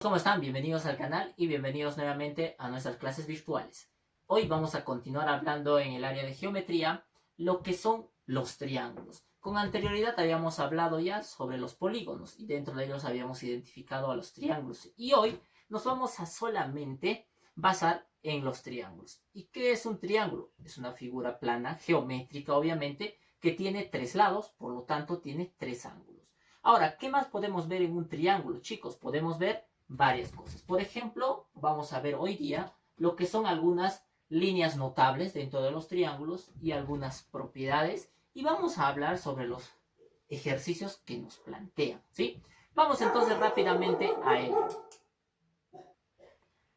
¿Cómo están? Bienvenidos al canal y bienvenidos nuevamente a nuestras clases virtuales. Hoy vamos a continuar hablando en el área de geometría lo que son los triángulos. Con anterioridad habíamos hablado ya sobre los polígonos y dentro de ellos habíamos identificado a los triángulos. Y hoy nos vamos a solamente basar en los triángulos. ¿Y qué es un triángulo? Es una figura plana, geométrica obviamente, que tiene tres lados, por lo tanto tiene tres ángulos. Ahora, ¿qué más podemos ver en un triángulo, chicos? Podemos ver varias cosas. Por ejemplo, vamos a ver hoy día lo que son algunas líneas notables dentro de los triángulos y algunas propiedades, y vamos a hablar sobre los ejercicios que nos plantean, ¿sí? Vamos entonces rápidamente a ello.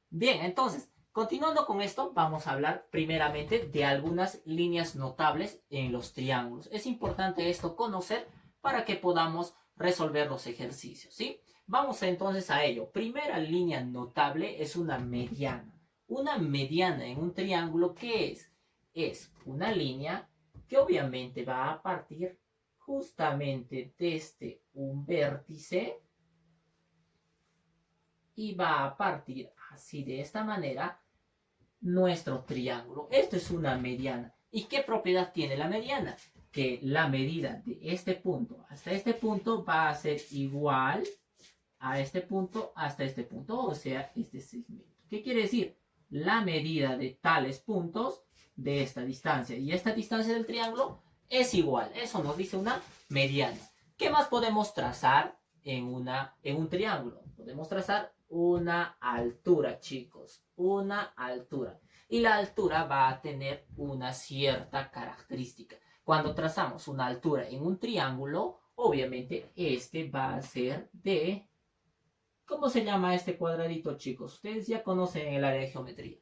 Bien, entonces, continuando con esto, vamos a hablar primeramente de algunas líneas notables en los triángulos. Es importante esto conocer para que podamos resolver los ejercicios, ¿sí? Vamos entonces a ello. Primera línea notable es una mediana. Una mediana en un triángulo, ¿qué es? Es una línea que obviamente va a partir justamente desde un vértice y va a partir así de esta manera nuestro triángulo. Esto es una mediana. ¿Y qué propiedad tiene la mediana? Que la medida de este punto hasta este punto va a ser igual a este punto hasta este punto, o sea, este segmento. ¿Qué quiere decir? La medida de tales puntos de esta distancia y esta distancia del triángulo es igual. Eso nos dice una mediana. ¿Qué más podemos trazar en un triángulo? Podemos trazar una altura, chicos. Una altura. Y la altura va a tener una cierta característica. Cuando trazamos una altura en un triángulo, obviamente este va a ser de... ¿Cómo se llama este cuadradito, chicos? Ustedes ya conocen el área de geometría.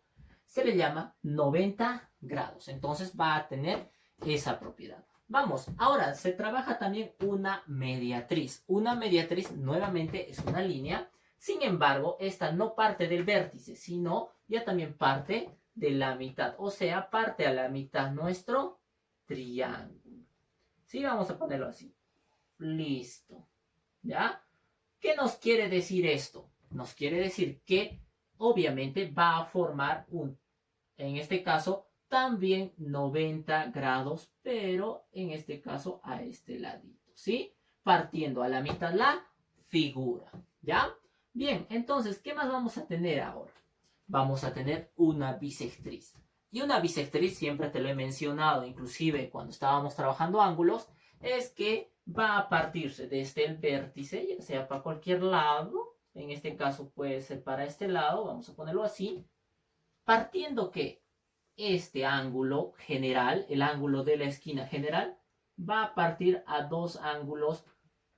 Se le llama 90 grados. Entonces va a tener esa propiedad. Vamos, ahora se trabaja también una mediatriz. Una mediatriz nuevamente es una línea. Sin embargo, esta no parte del vértice, sino ya también parte de la mitad. O sea, parte a la mitad nuestro triángulo. Sí, vamos a ponerlo así. Listo. ¿Ya? ¿Qué nos quiere decir esto? Nos quiere decir que obviamente va a formar en este caso, también 90 grados, pero en este caso a este ladito, ¿sí? Partiendo a la mitad la figura, ¿ya? Bien, entonces, ¿qué más vamos a tener ahora? Vamos a tener una bisectriz. Y una bisectriz, siempre te lo he mencionado, inclusive cuando estábamos trabajando ángulos, es que va a partirse desde el vértice, ya sea para cualquier lado, en este caso puede ser para este lado, vamos a ponerlo así, partiendo que este ángulo general, el ángulo de la esquina general, va a partir a dos ángulos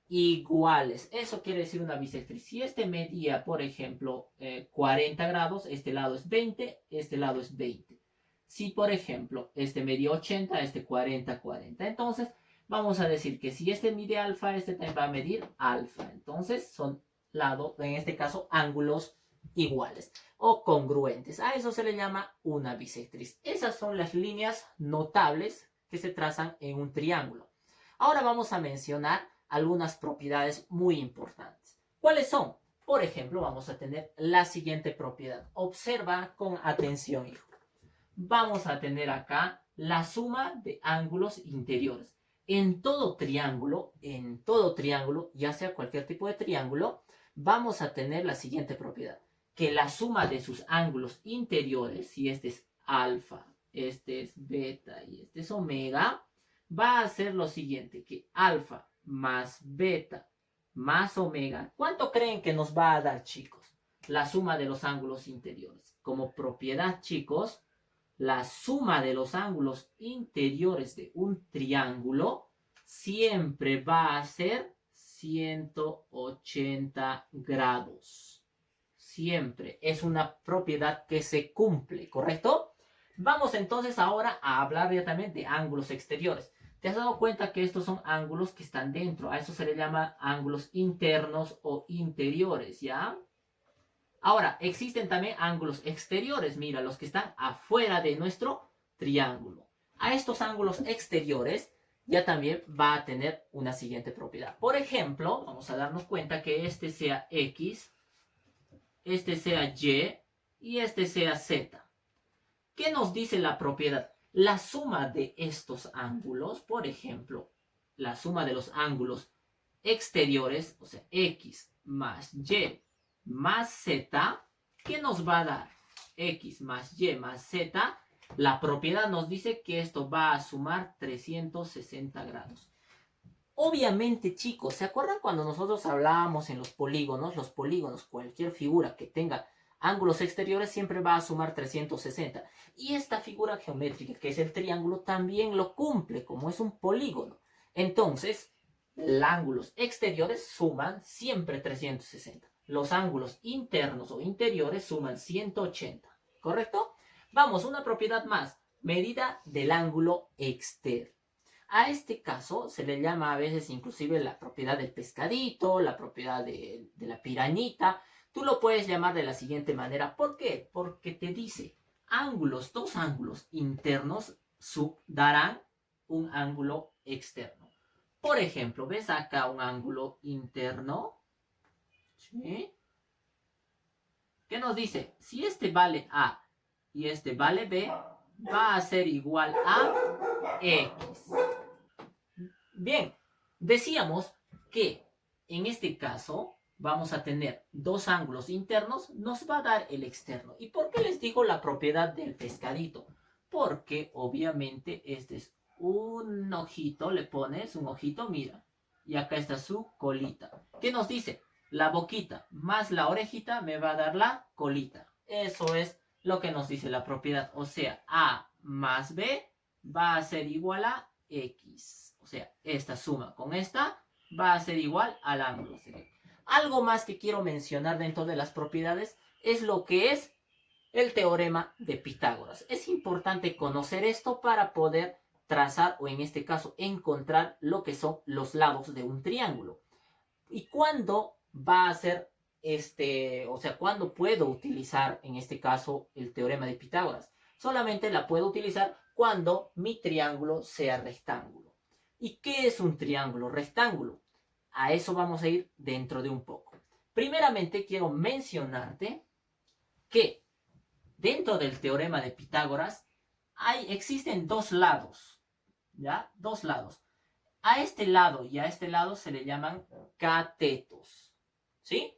iguales. Eso quiere decir una bisectriz. Si este medía, por ejemplo, 40 grados, este lado es 20, este lado es 20. Si, por ejemplo, este medía 80, este 40, 40. Entonces, vamos a decir que si este mide alfa, este también va a medir alfa. Entonces, son lados, en este caso, ángulos iguales o congruentes. A eso se le llama una bisectriz. Esas son las líneas notables que se trazan en un triángulo. Ahora vamos a mencionar algunas propiedades muy importantes. ¿Cuáles son? Por ejemplo, vamos a tener la siguiente propiedad. Observa con atención, hijo. Vamos a tener acá la suma de ángulos interiores. En todo triángulo, ya sea cualquier tipo de triángulo, vamos a tener la siguiente propiedad. Que la suma de sus ángulos interiores, si este es alfa, este es beta y este es omega, va a ser lo siguiente, que alfa más beta más omega, ¿cuánto creen que nos va a dar, chicos? La suma de los ángulos interiores. Como propiedad, chicos, la suma de los ángulos interiores de un triángulo siempre va a ser 180 grados. Siempre es una propiedad que se cumple, ¿correcto? Vamos entonces ahora a hablar directamente de ángulos exteriores. ¿Te has dado cuenta que estos son ángulos que están dentro? A eso se le llama ángulos internos o interiores, ¿ya? Ahora, existen también ángulos exteriores, mira, los que están afuera de nuestro triángulo. A estos ángulos exteriores ya también va a tener una siguiente propiedad. Por ejemplo, vamos a darnos cuenta que este sea X este sea y este sea Z. ¿Qué nos dice la propiedad? La suma de estos ángulos, por ejemplo, la suma de los ángulos exteriores, o sea, X más Y más Z, ¿qué nos va a dar? X más Y más Z, la propiedad nos dice que esto va a sumar 360 grados. Obviamente, chicos, ¿se acuerdan cuando nosotros hablábamos en los polígonos? Los polígonos, cualquier figura que tenga ángulos exteriores siempre va a sumar 360. Y esta figura geométrica, que es el triángulo, también lo cumple, como es un polígono. Entonces, los ángulos exteriores suman siempre 360. Los ángulos internos o interiores suman 180. ¿Correcto? Vamos, una propiedad más. Medida del ángulo externo. A este caso se le llama a veces inclusive la propiedad del pescadito, la propiedad de la pirañita. Tú lo puedes llamar de la siguiente manera. ¿Por qué? Porque te dice ángulos, dos ángulos internos darán un ángulo externo. Por ejemplo, ¿ves acá un ángulo interno? ¿Sí? ¿Qué nos dice? Si este vale A y este vale B, va a ser igual a X. Bien, decíamos que en este caso vamos a tener dos ángulos internos, nos va a dar el externo. ¿Y por qué les digo la propiedad del pescadito? Porque obviamente este es un ojito, le pones un ojito, mira, y acá está su colita. ¿Qué nos dice? La boquita más la orejita me va a dar la colita. Eso es lo que nos dice la propiedad. O sea, A más B va a ser igual a X. O sea, esta suma con esta va a ser igual al ángulo. Algo más que quiero mencionar dentro de las propiedades es lo que es el teorema de Pitágoras. Es importante conocer esto para poder trazar o en este caso encontrar lo que son los lados de un triángulo. ¿Y cuándo va a ser o sea, cuándo puedo utilizar en este caso el teorema de Pitágoras? Solamente la puedo utilizar cuando mi triángulo sea rectángulo. ¿Y qué es un triángulo rectángulo? A eso vamos a ir dentro de un poco. Primeramente quiero mencionarte que dentro del teorema de Pitágoras existen dos lados, ¿ya? Dos lados. A este lado y a este lado se le llaman catetos, ¿sí?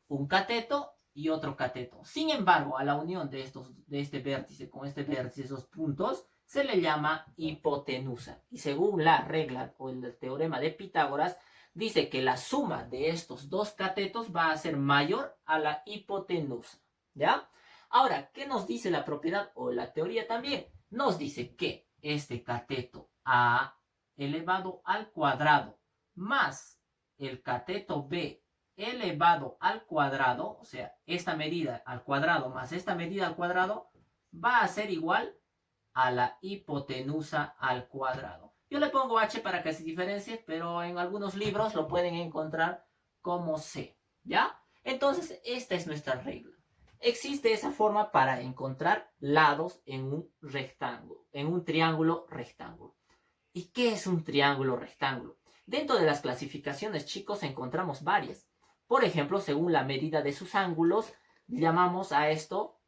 Un cateto y otro cateto. Sin embargo, a la unión de este vértice con este vértice, esos puntos, se le llama hipotenusa. Y según la regla o el teorema de Pitágoras, dice que la suma de estos dos catetos va a ser mayor a la hipotenusa, ¿ya? Ahora, ¿qué nos dice la propiedad o la teoría también? Nos dice que este cateto A elevado al cuadrado más el cateto B elevado al cuadrado, o sea, esta medida al cuadrado más esta medida al cuadrado, va a ser igual a la hipotenusa al cuadrado. Yo le pongo H para que se diferencie, pero en algunos libros lo pueden encontrar como C, ¿ya? Entonces, esta es nuestra regla. Existe esa forma para encontrar lados en un rectángulo, en un triángulo rectángulo. ¿Y qué es un triángulo rectángulo? Dentro de las clasificaciones, chicos, encontramos varias. Por ejemplo, según la medida de sus ángulos, llamamos a esto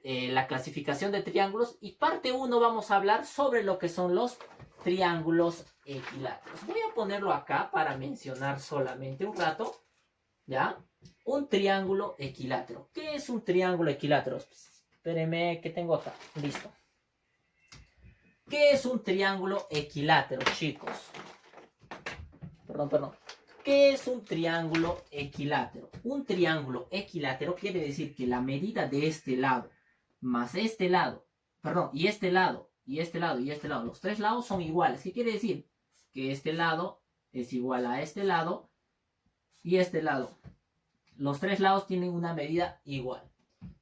la clasificación de triángulos. Y parte 1 vamos a hablar sobre lo que son los triángulos equiláteros. Voy a ponerlo acá para mencionar solamente un rato, ¿ya? Un triángulo equilátero. ¿Qué es un triángulo equilátero? Pues, espérenme que tengo acá. Listo. ¿Qué es un triángulo equilátero, chicos? Perdón. ¿Qué es un triángulo equilátero? Un triángulo equilátero quiere decir que la medida de este lado más este lado, y este lado, y este lado, y este lado, los tres lados son iguales. ¿Qué quiere decir? Que este lado es igual a este lado y este lado. Los tres lados tienen una medida igual,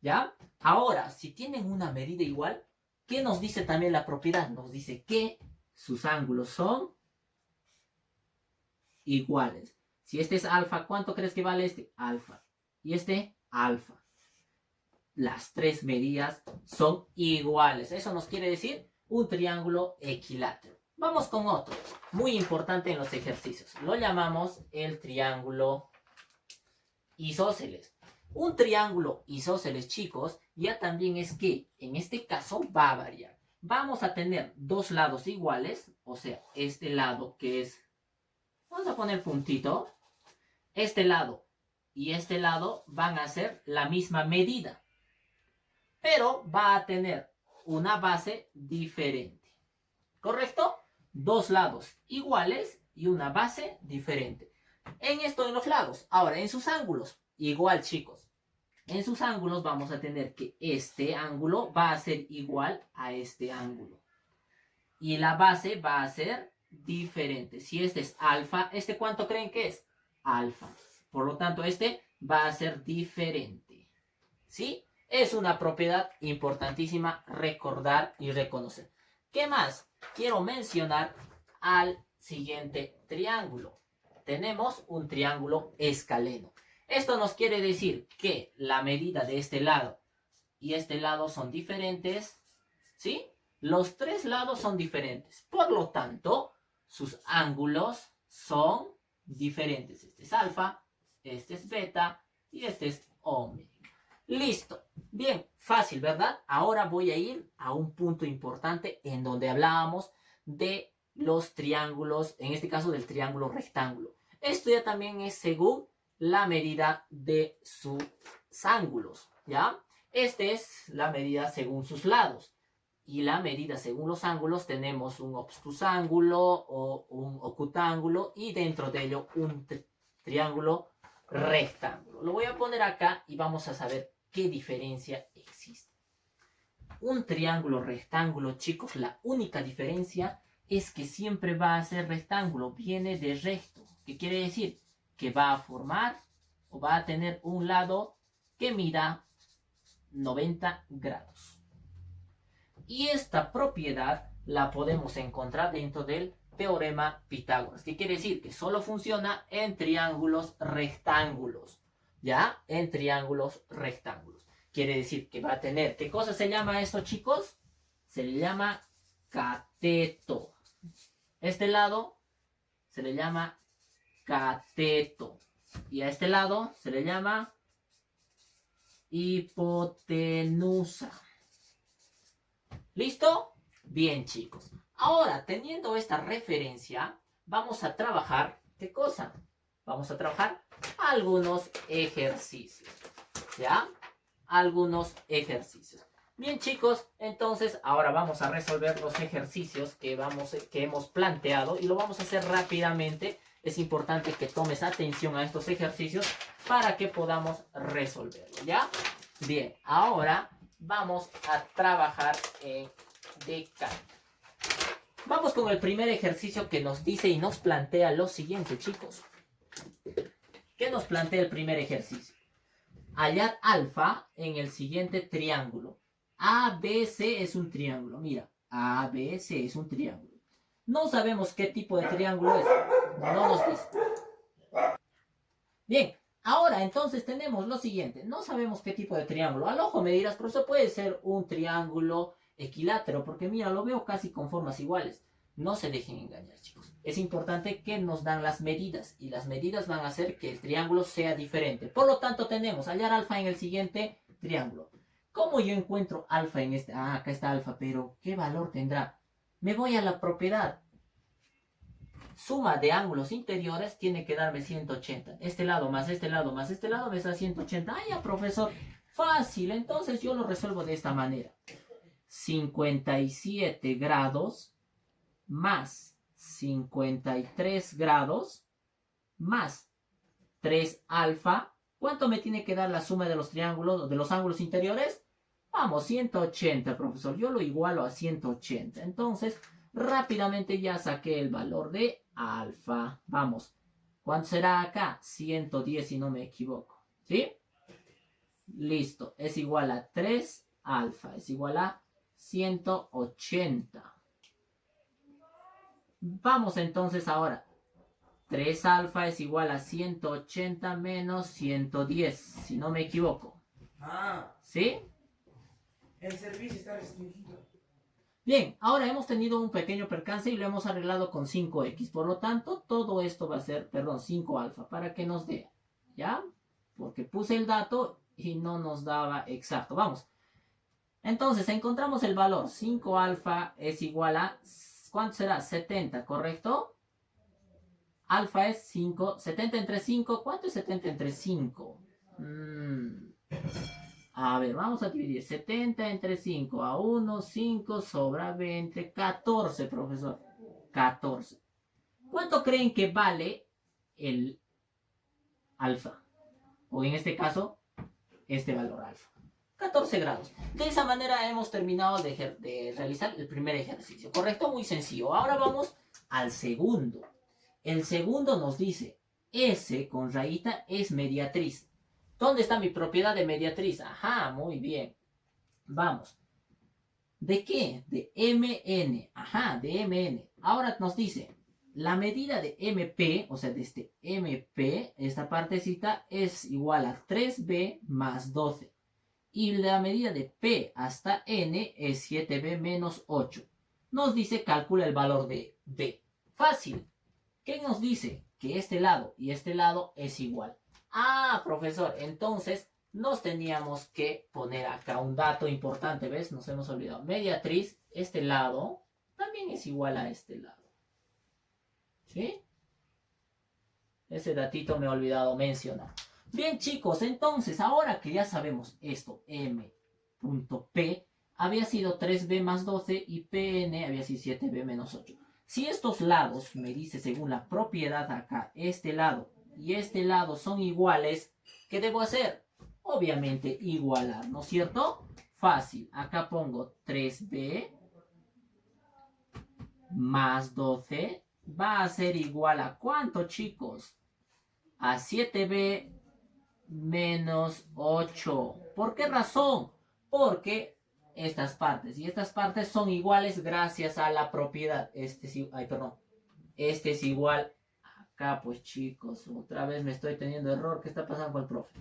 ¿ya? Ahora, si tienen una medida igual, ¿qué nos dice también la propiedad? Nos dice que sus ángulos son iguales. Si este es alfa, ¿cuánto crees que vale este? Alfa. Y este, alfa. Las tres medidas son iguales. Eso nos quiere decir un triángulo equilátero. Vamos con otro, muy importante en los ejercicios. Lo llamamos el triángulo isósceles. Un triángulo isósceles, chicos, ya también es que en este caso va a variar. Vamos a tener dos lados iguales, o sea, este lado que es, vamos a poner puntito, este lado y este lado van a ser la misma medida, pero va a tener una base diferente, ¿correcto? Dos lados iguales y una base diferente. En esto en los lados. Ahora, en sus ángulos, igual, chicos. En sus ángulos vamos a tener que este ángulo va a ser igual a este ángulo. Y la base va a ser diferente. Si este es alfa, ¿este cuánto creen que es? Alfa. Por lo tanto, este va a ser diferente. ¿Sí? Es una propiedad importantísima recordar y reconocer. ¿Qué más? Quiero mencionar al siguiente triángulo. Tenemos un triángulo escaleno. Esto nos quiere decir que la medida de este lado y este lado son diferentes, ¿sí? Los tres lados son diferentes. Por lo tanto, sus ángulos son diferentes. Este es alfa, este es beta y este es omega. Listo. Bien, fácil, ¿verdad? Ahora voy a ir a un punto importante en donde hablábamos de los triángulos, en este caso del triángulo rectángulo. Esto ya también es según la medida de sus ángulos, ¿ya? Este es la medida según sus lados. Y la medida según los ángulos tenemos un obtusángulo o un ocutángulo y dentro de ello un triángulo rectángulo. Lo voy a poner acá y vamos a saber qué diferencia existe. Un triángulo rectángulo, chicos, la única diferencia es que siempre va a ser rectángulo, viene de recto. ¿Qué quiere decir? Que va a formar o va a tener un lado que mida 90 grados. Y esta propiedad la podemos encontrar dentro del teorema Pitágoras. ¿Qué quiere decir? Que solo funciona en triángulos rectángulos. ¿Ya? En triángulos rectángulos. Quiere decir que va a tener... ¿Qué cosa se llama esto, chicos? Se le llama cateto. Este lado se le llama cateto. Y a este lado se le llama hipotenusa. ¿Listo? Bien, chicos. Ahora, teniendo esta referencia, vamos a trabajar, ¿qué cosa? Vamos a trabajar algunos ejercicios, ¿ya? Algunos ejercicios. Bien, chicos, entonces ahora vamos a resolver los ejercicios que hemos planteado y lo vamos a hacer rápidamente. Es importante que tomes atención a estos ejercicios para que podamos resolverlo, ¿ya? Bien, ahora vamos a trabajar en Descartes. Vamos con el primer ejercicio que nos dice y nos plantea lo siguiente, chicos. ¿Qué nos plantea el primer ejercicio? Hallar alfa en el siguiente triángulo. ABC es un triángulo. Mira, ABC es un triángulo. No sabemos qué tipo de triángulo es. No nos dice. Bien, ahora entonces tenemos lo siguiente. No sabemos qué tipo de triángulo. Al ojo me dirás, profesor, puede ser un triángulo equilátero, porque mira, lo veo casi con formas iguales. No se dejen engañar, chicos. Es importante que nos dan las medidas, y las medidas van a hacer que el triángulo sea diferente. Por lo tanto, tenemos hallar alfa en el siguiente triángulo. ¿Cómo yo encuentro alfa en este? Ah, acá está alfa, pero ¿qué valor tendrá? Me voy a la propiedad. Suma de ángulos interiores tiene que darme 180. Este lado más este lado más este lado me da 180. Ah, ya, profesor. Fácil. Entonces yo lo resuelvo de esta manera. 57 grados más 53 grados más 3 alfa. ¿Cuánto me tiene que dar la suma de los triángulos, de los ángulos interiores? Vamos, 180, profesor. Yo lo igualo a 180. Entonces, rápidamente ya saqué el valor de alfa. Vamos. ¿Cuánto será acá? 110 si no me equivoco. ¿Sí? Listo. Es igual a 3 alfa. Es igual a 180. Vamos entonces ahora. 3 alfa es igual a 180 menos 110, si no me equivoco. ¿Sí? El servicio está restringido. Bien, ahora hemos tenido un pequeño percance y lo hemos arreglado con 5x. Por lo tanto, todo esto va a ser, 5 alfa, para que nos dé. ¿Ya? porque puse el dato y no nos daba exacto. Vamos. Entonces, encontramos el valor. 5 alfa es igual a, ¿cuánto será? 70, ¿correcto? Alfa es 5. 70 entre 5, ¿cuánto es 70 entre 5? A ver, vamos a dividir 70 entre 5 a 1, 5 sobra 20, 14, profesor. 14. ¿Cuánto creen que vale el alfa? O en este caso, este valor alfa. 14 grados. De esa manera hemos terminado de realizar el primer ejercicio. ¿Correcto? Muy sencillo. Ahora vamos al segundo. El segundo nos dice, S con rayita es mediatriz. ¿Dónde está mi propiedad de mediatriz? Ajá, muy bien. Vamos. ¿De qué? De MN. Ajá, de MN. Ahora nos dice, la medida de MP, o sea, de este MP, esta partecita, es igual a 3B más 12. Y la medida de P hasta N es 7B menos 8. Nos dice, calcula el valor de B. Fácil. ¿Qué nos dice? Que este lado y este lado es igual. Ah, profesor, entonces nos teníamos que poner acá un dato importante, ¿ves? Nos hemos olvidado. Mediatriz, este lado también es igual a este lado. ¿Sí? Ese datito me he olvidado mencionar. Bien, chicos, entonces, ahora que ya sabemos esto, M.P había sido 3B más 12 y PN había sido 7B menos 8. Si estos lados, me dice según la propiedad acá, este lado y este lado son iguales, ¿qué debo hacer? Obviamente igualar, ¿no es cierto? Fácil. Acá pongo 3B más 12 va a ser igual a ¿cuánto, chicos? A 7B menos 8. ¿Por qué razón? Porque estas partes y estas partes son iguales gracias a la propiedad. Este es igual. Acá pues chicos, otra vez me estoy teniendo error. ¿Qué está pasando con el profe?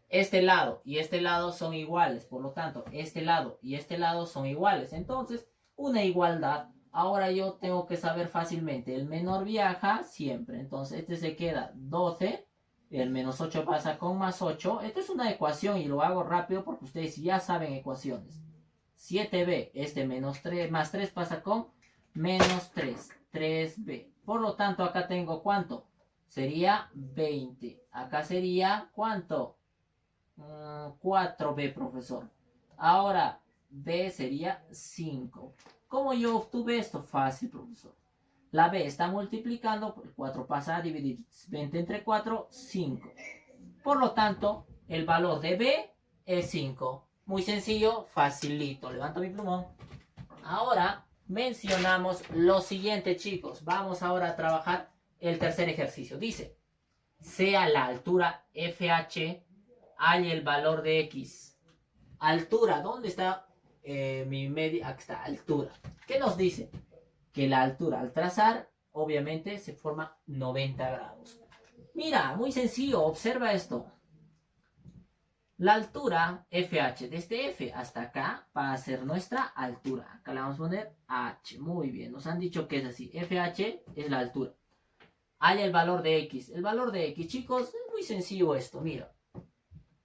Este lado y este lado son iguales. Por lo tanto, este lado y este lado son iguales. Entonces, una igualdad. Ahora yo tengo que saber fácilmente. El menor viaja siempre. Entonces, este se queda 12. El menos 8 pasa con más 8. Esto es una ecuación y lo hago rápido porque ustedes ya saben ecuaciones. 7b, este menos 3, más 3 pasa con menos 3. 3b. Por lo tanto, acá tengo ¿cuánto? Sería 20. Acá sería ¿cuánto? 4b, profesor. Ahora, b sería 5. ¿Cómo yo obtuve esto? Fácil, profesor. La b está multiplicando, el 4 pasa a dividir 20 entre 4, 5. Por lo tanto, el valor de b es 5. Muy sencillo, facilito. Levanto mi plumón. Ahora mencionamos lo siguiente, chicos. Vamos ahora a trabajar el tercer ejercicio. Dice, sea la altura FH, hay el valor de X. Altura, ¿dónde está mi media? Aquí está, altura. ¿Qué nos dice? Que la altura al trazar, obviamente, se forma 90 grados. Mira, muy sencillo, observa esto. La altura FH, desde F hasta acá, va a ser nuestra altura. Acá le vamos a poner H. Muy bien, nos han dicho que es así. FH es la altura. Hay el valor de X. El valor de X, chicos, es muy sencillo esto. Mira,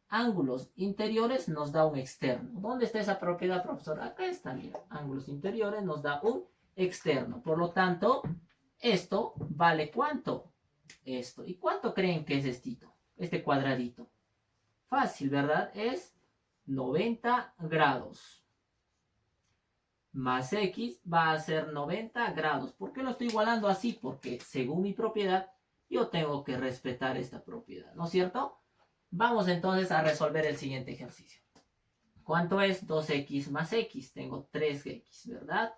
ángulos interiores nos da un externo. ¿Dónde está esa propiedad, profesor? Acá está, mira. Ángulos interiores nos da un externo. Por lo tanto, esto vale ¿cuánto? Esto. ¿Y cuánto creen que es este cuadradito? Fácil, ¿verdad? Es 90 grados. Más X va a ser 90 grados. ¿Por qué lo estoy igualando así? Porque según mi propiedad, yo tengo que respetar esta propiedad, ¿no es cierto? Vamos entonces a resolver el siguiente ejercicio. ¿Cuánto es 2X más X? Tengo 3X, ¿verdad?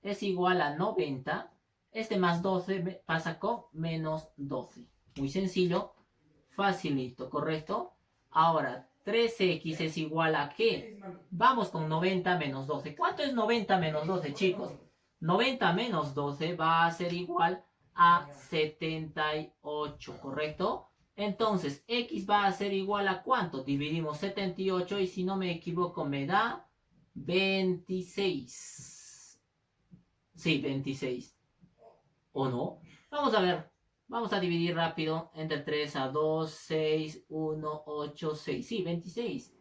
Es igual a 90. Este más 12 pasa con menos 12. Muy sencillo. Facilito, ¿correcto? Ahora, 3x es igual a ¿qué? Vamos con 90 menos 12. ¿Cuánto es 90 menos 12, chicos? 90 menos 12 va a ser igual a 78, ¿correcto? Entonces, x va a ser igual a ¿cuánto? Dividimos 78 y si no me equivoco me da 26. Sí, 26. ¿O no? Vamos a ver. Vamos a dividir rápido entre 3 a 2, 6, 1, 8, 6. Sí, 26.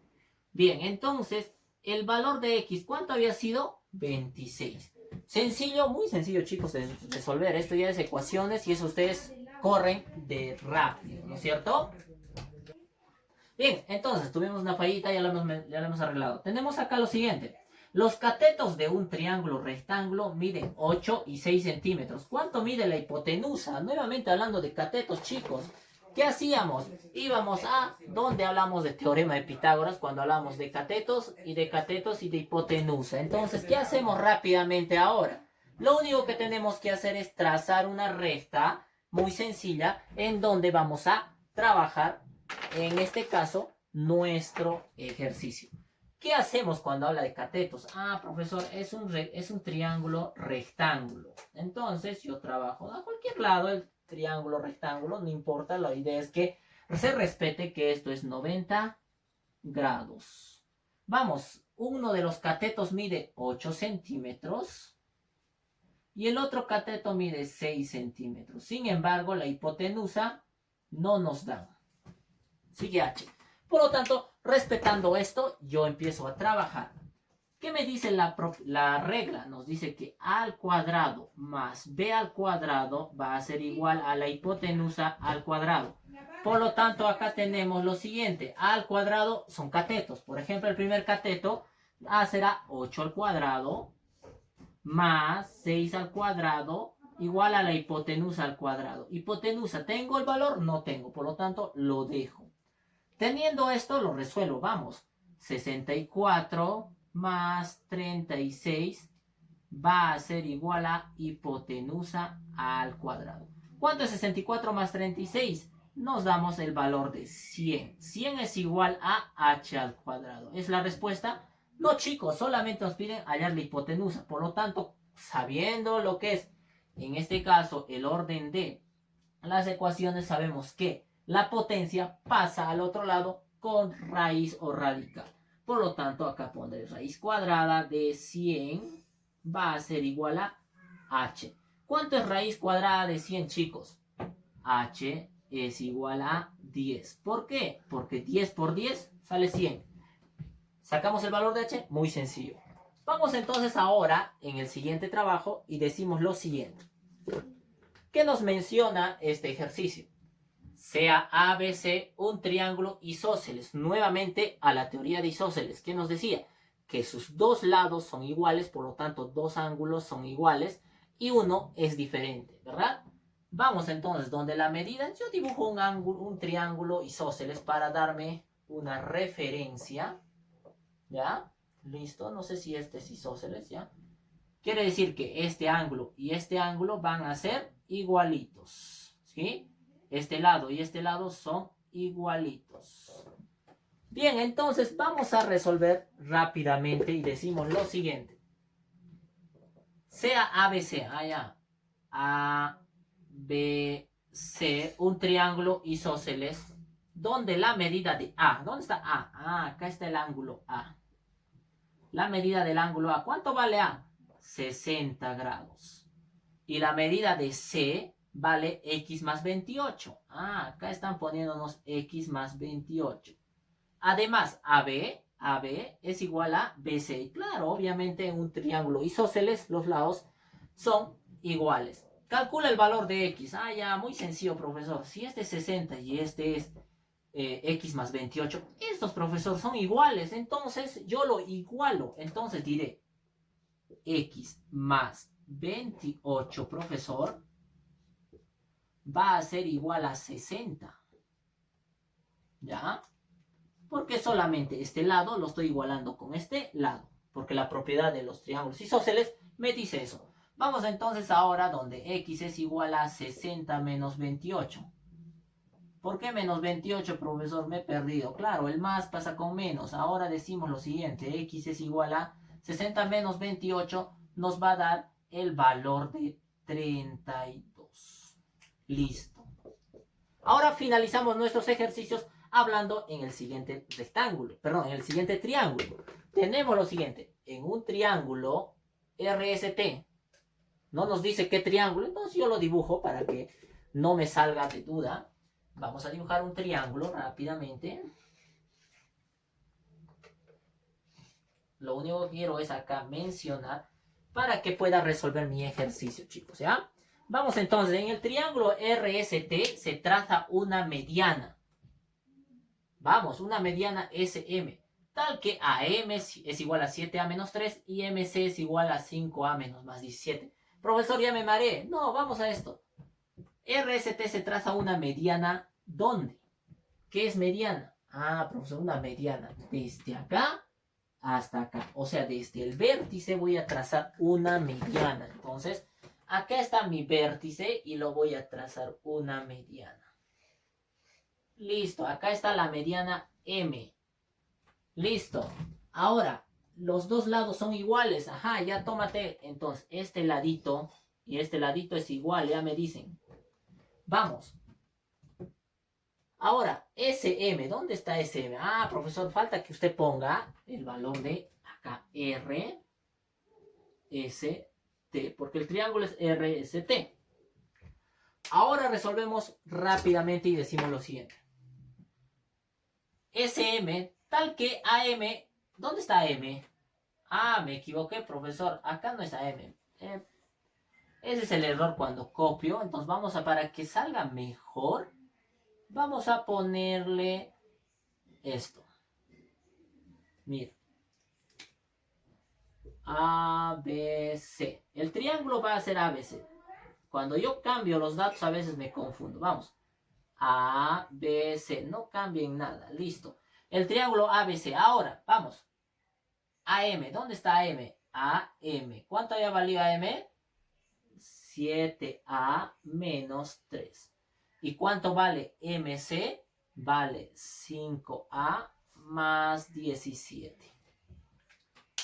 Bien, entonces, el valor de x, ¿cuánto había sido? 26. Sencillo, muy sencillo, chicos, de resolver. Esto ya es ecuaciones y eso ustedes corren de rápido, ¿no es cierto? Bien, entonces, tuvimos una fallita, ya la hemos arreglado. Tenemos acá lo siguiente. Los catetos de un triángulo rectángulo miden 8 y 6 centímetros. ¿Cuánto mide la hipotenusa? Nuevamente hablando de catetos, chicos. ¿Qué hacíamos? Íbamos a donde hablamos de teorema de Pitágoras, cuando hablamos de catetos y de hipotenusa. Entonces, ¿qué hacemos rápidamente ahora? Lo único que tenemos que hacer es trazar una recta muy sencilla en donde vamos a trabajar, en este caso, nuestro ejercicio. ¿Qué hacemos cuando habla de catetos? Ah, profesor, es un triángulo rectángulo. Entonces, yo trabajo a cualquier lado el triángulo rectángulo, no importa, la idea es que se respete que esto es 90 grados. Vamos, uno de los catetos mide 8 centímetros y el otro cateto mide 6 centímetros. Sin embargo, la hipotenusa no nos da. Sigue H. Por lo tanto, respetando esto, yo empiezo a trabajar. ¿Qué me dice la regla? Nos dice que a al cuadrado más b al cuadrado va a ser igual a la hipotenusa al cuadrado. Por lo tanto, acá tenemos lo siguiente. A al cuadrado son catetos. Por ejemplo, el primer cateto A será 8 al cuadrado más 6 al cuadrado igual a la hipotenusa al cuadrado. Hipotenusa, ¿tengo el valor? No tengo. Por lo tanto, lo dejo. Teniendo esto, lo resuelvo. Vamos. 64 más 36 va a ser igual a hipotenusa al cuadrado. ¿Cuánto es 64 más 36? Nos damos el valor de 100. 100 es igual a h al cuadrado. ¿Es la respuesta? No, chicos, solamente nos piden hallar la hipotenusa. Por lo tanto, sabiendo lo que es, en este caso, el orden de las ecuaciones, sabemos que la potencia pasa al otro lado con raíz o radical. Por lo tanto, acá pondré raíz cuadrada de 100 va a ser igual a h. ¿Cuánto es raíz cuadrada de 100, chicos? H es igual a 10. ¿Por qué? Porque 10 por 10 sale 100. ¿Sacamos el valor de h? Muy sencillo. Vamos entonces ahora en el siguiente trabajo y decimos lo siguiente. ¿Qué nos menciona este ejercicio? Sea ABC un triángulo isósceles. Nuevamente a la teoría de isósceles. ¿Qué nos decía? Que sus dos lados son iguales, por lo tanto dos ángulos son iguales y uno es diferente, ¿verdad? Vamos entonces, donde la medida, yo dibujo un triángulo isósceles para darme una referencia, ¿ya? Listo, no sé si este es isósceles, ¿ya? Quiere decir que este ángulo y este ángulo van a ser igualitos, ¿sí? Este lado y este lado son igualitos. Bien, entonces vamos a resolver rápidamente y decimos lo siguiente. Sea ABC, allá, ABC, un triángulo isósceles, donde la medida de A, ¿dónde está A? Ah, acá está el ángulo A. La medida del ángulo A, ¿cuánto vale A? 60 grados. Y la medida de C vale x más 28. Ah, acá están poniéndonos x más 28. Además, AB es igual a BC. Claro, obviamente en un triángulo isósceles los lados son iguales. Calcula el valor de x. Ah, ya, muy sencillo, profesor. Si este es 60 y este es x más 28, estos, profesor, son iguales. Entonces, yo lo igualo. Entonces diré x más 28, profesor, va a ser igual a 60. ¿Ya? Porque solamente este lado lo estoy igualando con este lado. Porque la propiedad de los triángulos isósceles me dice eso. Vamos entonces ahora donde x es igual a 60 menos 28. ¿Por qué menos 28, profesor? Me he perdido. Claro, el más pasa con menos. Ahora decimos lo siguiente. X es igual a 60 menos 28. Nos va a dar el valor de 32. Listo. Ahora finalizamos nuestros ejercicios hablando en el siguiente rectángulo. Perdón, en el siguiente triángulo. Tenemos lo siguiente. En un triángulo RST. No nos dice qué triángulo. Entonces yo lo dibujo para que no me salga de duda. Vamos a dibujar un triángulo rápidamente. Lo único que quiero es acá mencionar para que pueda resolver mi ejercicio, chicos, ¿ya? Vamos entonces, en el triángulo RST se traza una mediana. Vamos, una mediana SM, tal que AM es igual a 7A menos 3 y MC es igual a 5A menos más 17. Profesor, ya me mareé. No, vamos a esto. RST se traza una mediana, ¿dónde? ¿Qué es mediana? Ah, profesor, una mediana desde acá hasta acá. O sea, desde el vértice voy a trazar una mediana. Entonces, acá está mi vértice y lo voy a trazar una mediana. Listo, acá está la mediana M. Listo. Ahora, los dos lados son iguales. Ajá, ya tómate. Entonces, este ladito y este ladito es igual, ya me dicen. Vamos. Ahora, SM, ¿dónde está SM? Ah, profesor, falta que usted ponga el valor de acá, R, S, T, porque el triángulo es RST. Ahora resolvemos rápidamente y decimos lo siguiente. SM, tal que AM, ¿dónde está AM? Ah, me equivoqué, profesor, acá no es AM. Ese es el error cuando copio, entonces vamos a, para que salga mejor, vamos a ponerle esto. Mira. ABC. El triángulo va a ser ABC. Cuando yo cambio los datos a veces me confundo. Vamos. ABC. No cambien nada. Listo. El triángulo ABC. Ahora, vamos. AM. ¿Dónde está AM? AM. ¿Cuánto había valido AM? 7A menos 3. ¿Y cuánto vale MC? Vale 5A más 17.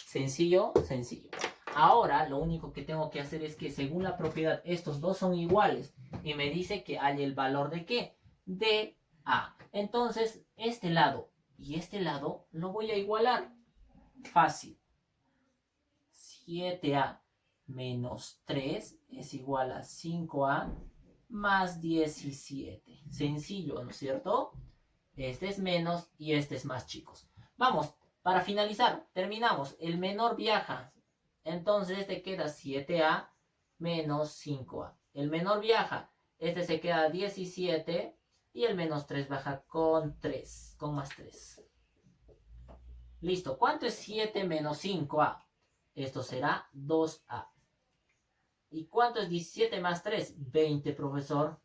Sencillo, sencillo. Ahora lo único que tengo que hacer es que según la propiedad estos dos son iguales. Y me dice que hay el valor de ¿qué? De A. Entonces este lado y este lado lo voy a igualar. Fácil. 7A menos 3 es igual a 5A más 17. Sencillo, ¿no es cierto? Este es menos y este es más, chicos. Vamos, para finalizar, terminamos. El menor viaja. Entonces este queda 7A menos 5A. El menor viaja. Este se queda 17 y el menos 3 baja con 3, con más 3. Listo. ¿Cuánto es 7 menos 5A? Esto será 2A. ¿Y cuánto es 17 más 3? 20, profesor.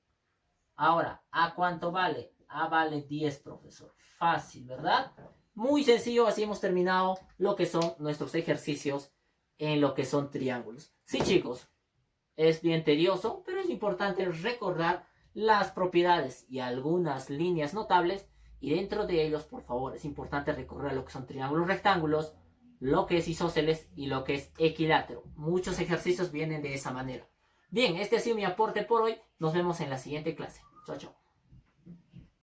Ahora, ¿A cuánto vale? A vale 10, profesor. Fácil, ¿verdad? Muy sencillo, así hemos terminado lo que son nuestros ejercicios en lo que son triángulos. Sí, chicos, es bien tedioso, pero es importante recordar las propiedades y algunas líneas notables. Y dentro de ellos, por favor, es importante recordar lo que son triángulos rectángulos, lo que es isósceles y lo que es equilátero. Muchos ejercicios vienen de esa manera. Bien, este ha sido mi aporte por hoy. Nos vemos en la siguiente clase. Chao, chao.